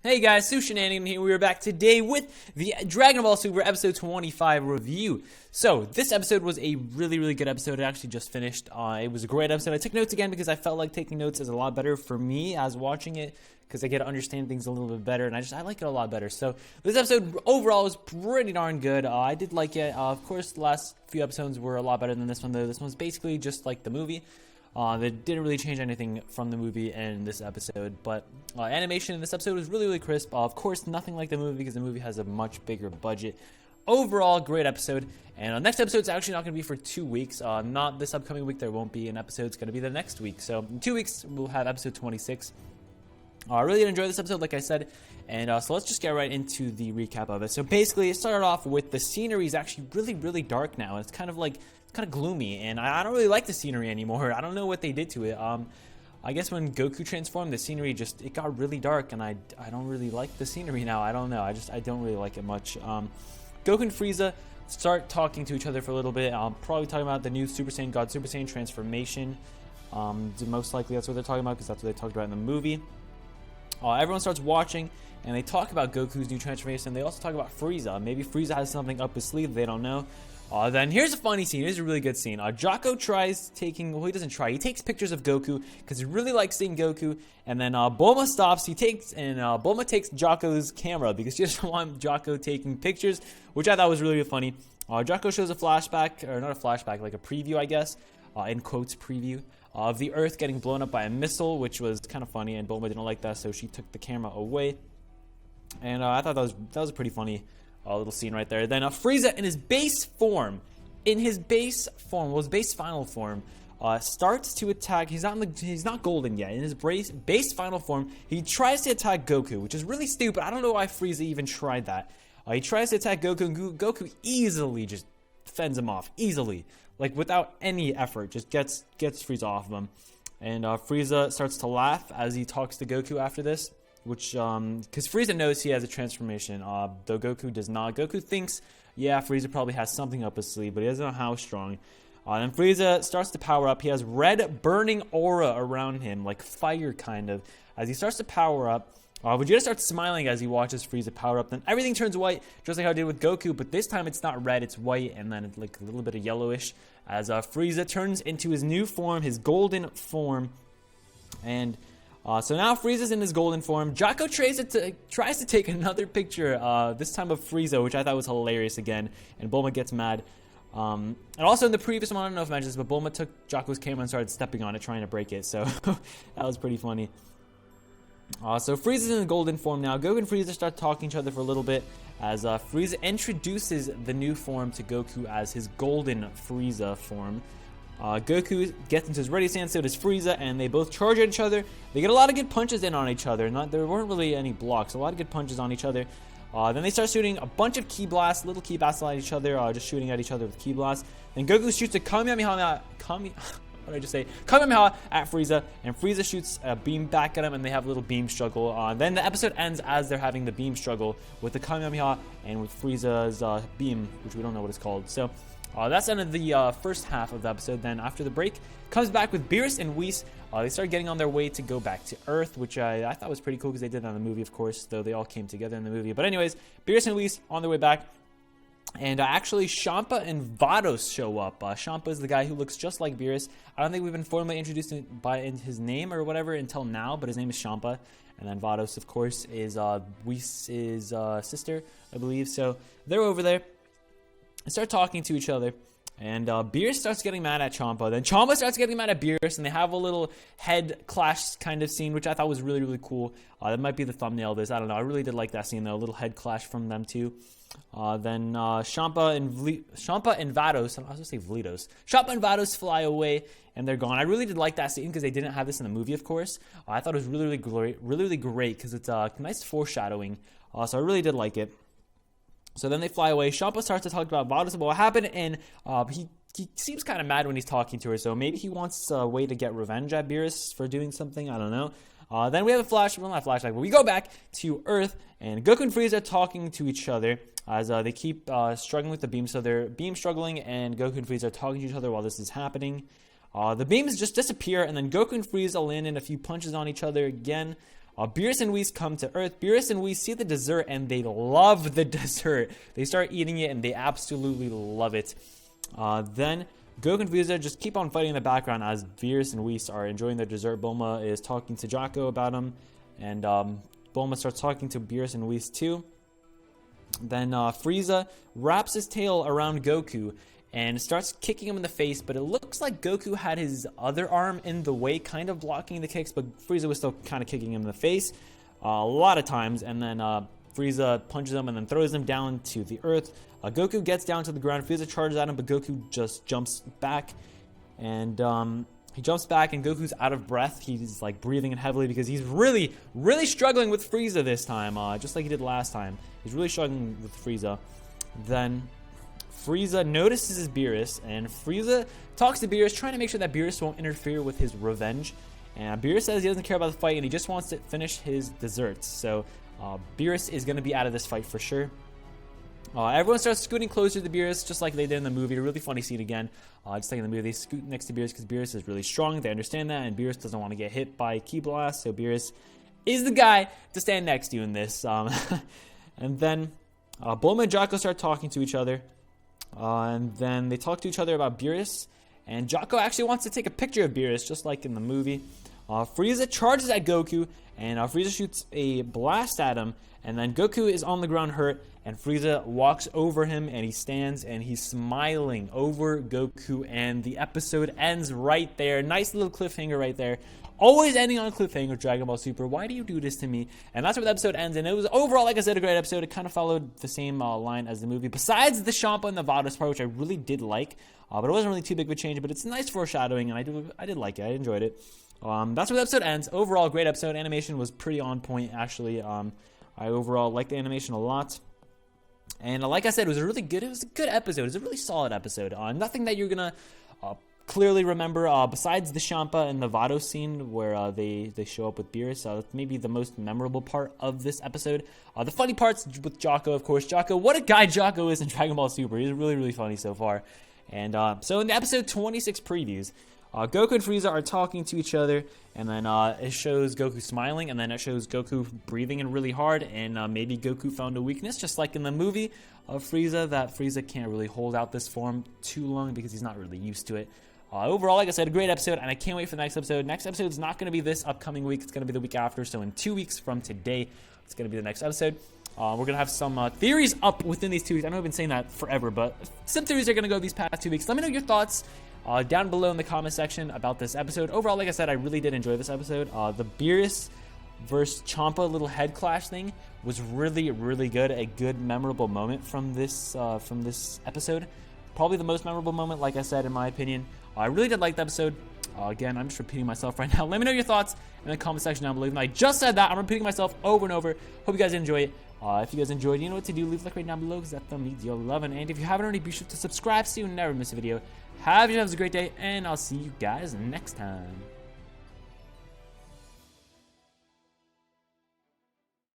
Hey guys, Sushinanigan here. We are back today with the Dragon Ball Super episode 25 review. So, this episode was a really good episode. It actually just finished. It was a great episode. I took notes again because I felt like taking notes is a lot better for me as watching it because I get to understand things a little bit better and I like it a lot better. So, this episode overall was pretty darn good. I did like it. Of course, the last few episodes were a lot better than this one though. This one's basically just like the movie. They didn't really change anything from the movie in this episode, but animation in this episode was really crisp. Of course, nothing like the movie because the movie has a much bigger budget. Overall, great episode. And next episode is actually not going to be for 2 weeks. Not this upcoming week. There won't be an episode. It's going to be the next week. So in 2 weeks, we'll have episode 26. I really did enjoy this episode, like I said. And so let's just get right into the recap of it. So basically, it started off with the scenery is actually really dark now. It's kind of gloomy, and I don't really like the scenery anymore. I don't know what they did to it. I guess when Goku transformed, the scenery it got really dark, and I don't really like the scenery now. I don't know. I don't really like it much. Goku and Frieza start talking to each other for a little bit. Probably talking about the new Super Saiyan God Super Saiyan transformation. Most likely that's what they're talking about because that's what they talked about in the movie. Everyone starts watching, and they talk about Goku's new transformation. They also talk about Frieza. Maybe Frieza has something up his sleeve. They don't know. Then here's a funny scene. Here's a really good scene. Jocko tries taking... Well, he doesn't try. He takes pictures of Goku because he really likes seeing Goku. And then Bulma stops. Bulma takes Jocko's camera because she doesn't want Jocko taking pictures, which I thought was really funny. Jocko shows a flashback, or not a flashback, like a preview, I guess. In quotes, preview. Of the Earth getting blown up by a missile, which was kind of funny. And Bulma didn't like that, so she took the camera away. And I thought that was a pretty funny... little scene right there. Then Frieza in his base form, his base final form, starts to attack. He's not golden yet. In his base final form, he tries to attack Goku, which is really stupid. I don't know why Frieza even tried that. He tries to attack Goku, and Goku easily just fends him off, easily, like without any effort, just gets Frieza off of him. And Frieza starts to laugh as he talks to Goku after this. Which, because Frieza knows he has a transformation, though Goku does not. Goku thinks, yeah, Frieza probably has something up his sleeve, but he doesn't know how strong. Then Frieza starts to power up. He has red burning aura around him, like fire kind of. As he starts to power up, Vegeta starts smiling as he watches Frieza power up. Then everything turns white, just like how it did with Goku, but this time it's not red, it's white, and then it's like a little bit of yellowish. As Frieza turns into his new form, his golden form, and... so now Frieza's in his golden form. Jocko tries to take another picture, this time of Frieza, which I thought was hilarious again, and Bulma gets mad. And also in the previous one, I don't know if I mentioned this, but Bulma took Jocko's camera and started stepping on it, trying to break it, so that was pretty funny. So Frieza's in the golden form now. Goku and Frieza start talking to each other for a little bit, as Frieza introduces the new form to Goku as his golden Frieza form. Goku gets into his ready stance, so does Frieza, and they both charge at each other. They get a lot of good punches in on each other. There weren't really any blocks. A lot of good punches on each other. Then they start shooting a bunch of ki blasts, little ki blasts at each other, just shooting at each other with ki blasts. Then Goku shoots a Kamehameha at Frieza, and Frieza shoots a beam back at him, and they have a little beam struggle. Then the episode ends as they're having the beam struggle with the Kamehameha and with Frieza's beam, which we don't know what it's called. So... that's the end of the first half of the episode. Then after the break, comes back with Beerus and Whis. They start getting on their way to go back to Earth, which I thought was pretty cool because they did that in the movie, of course, though they all came together in the movie. But anyways, Beerus and Whis on their way back. And actually, Champa and Vados show up. Champa is the guy who looks just like Beerus. I don't think we've been formally introduced in his name or whatever until now, but his name is Champa. And then Vados, of course, is Whis' sister, I believe. So they're over there. They start talking to each other, and Beerus starts getting mad at Champa. Then Champa starts getting mad at Beerus, and they have a little head clash kind of scene, which I thought was really cool. That might be the thumbnail of this. I don't know. I really did like that scene, though. A little head clash from them, too. Then Champa and Vados, I was going to say Vlitos. Champa and Vados fly away, and they're gone. I really did like that scene because they didn't have this in the movie, of course. I thought it was really great because it's nice foreshadowing. So I really did like it. So then they fly away. Champa starts to talk about Vados, about what happened, and he seems kind of mad when he's talking to her, so maybe he wants a way to get revenge at Beerus for doing something, I don't know. Then we have not a flashback, but we go back to Earth, and Goku and Frieza are talking to each other as they keep struggling with the beam, so they're beam struggling, and Goku and Frieza are talking to each other while this is happening. The beams just disappear, and then Goku and Frieza land in a few punches on each other again. Beerus and Whis come to Earth. Beerus and Whis see the dessert, and they love the dessert. They start eating it, and they absolutely love it. Then Goku and Frieza just keep on fighting in the background as Beerus and Whis are enjoying their dessert. Bulma is talking to Jocko about him, and Bulma starts talking to Beerus and Whis too. Then Frieza wraps his tail around Goku and starts kicking him in the face, but it looks like Goku had his other arm in the way, kind of blocking the kicks, but Frieza was still kind of kicking him in the face a lot of times, and then Frieza punches him and then throws him down to the earth. Goku gets down to the ground. Frieza charges at him, but Goku just jumps back, and he jumps back, and Goku's out of breath. He's like breathing in heavily because he's really, really struggling with Frieza this time, just like he did last time. He's really struggling with Frieza. Then Frieza notices Beerus, and Frieza talks to Beerus, trying to make sure that Beerus won't interfere with his revenge. And Beerus says he doesn't care about the fight, and he just wants to finish his desserts. So Beerus is going to be out of this fight for sure. Everyone starts scooting closer to Beerus, just like they did in the movie. A really funny scene again. Just like in the movie, they scoot next to Beerus because Beerus is really strong. They understand that, and Beerus doesn't want to get hit by Ki Blast, so Beerus is the guy to stand next to you in this. And then Bulma and Jocko start talking to each other. And then they talk to each other about Beerus, and Jocko actually wants to take a picture of Beerus, just like in the movie. Frieza charges at Goku, and Frieza shoots a blast at him, and then Goku is on the ground hurt, and Frieza walks over him, and he stands, and he's smiling over Goku, and the episode ends right there. Nice little cliffhanger right there. Always ending on a cliffhanger, Dragon Ball Super. Why do you do this to me? And that's where the episode ends. And it was overall, like I said, a great episode. It kind of followed the same line as the movie. Besides the Champa and the Vados part, which I really did like. But it wasn't really too big of a change. But it's nice foreshadowing, and I did like it. I enjoyed it. That's where the episode ends. Overall, great episode. Animation was pretty on point, actually. I overall liked the animation a lot. And like I said, it was a really good. It was a good episode. It was a really solid episode. Nothing that you're gonna clearly remember besides the Champa and the Vados scene where they show up with Beerus. Maybe the most memorable part of this episode. The funny parts with Jocko, of course. Jocko, what a guy Jocko is in Dragon Ball Super. He's really, really funny so far. And so in the episode 26 previews, Goku and Frieza are talking to each other, and then it shows Goku smiling, and then it shows Goku breathing in really hard, and maybe Goku found a weakness, just like in the movie of Frieza, that Frieza can't really hold out this form too long because he's not really used to it. Overall, like I said, a great episode, and I can't wait for the next episode. Next episode is not going to be this upcoming week. It's going to be the week after, so in 2 weeks from today, it's going to be the next episode. We're going to have some theories up within these 2 weeks. I know I've been saying that forever, but some theories are going to go these past 2 weeks. Let me know your thoughts down below in the comment section about this episode. Overall, like I said, I really did enjoy this episode. The Beerus versus Champa little head clash thing was really, really good. A good, memorable moment from this episode. Probably the most memorable moment, like I said, in my opinion. I really did like the episode. Again, I'm just repeating myself right now. Let me know your thoughts in the comment section down below. Even though I just said that, I'm repeating myself over and over. Hope you guys enjoy it. If you guys enjoyed, you know what to do. Leave a like right down below because that thumb means you'll love it. And if you haven't already, be sure to subscribe so you never miss a video. Have yourselves a great day, and I'll see you guys next time.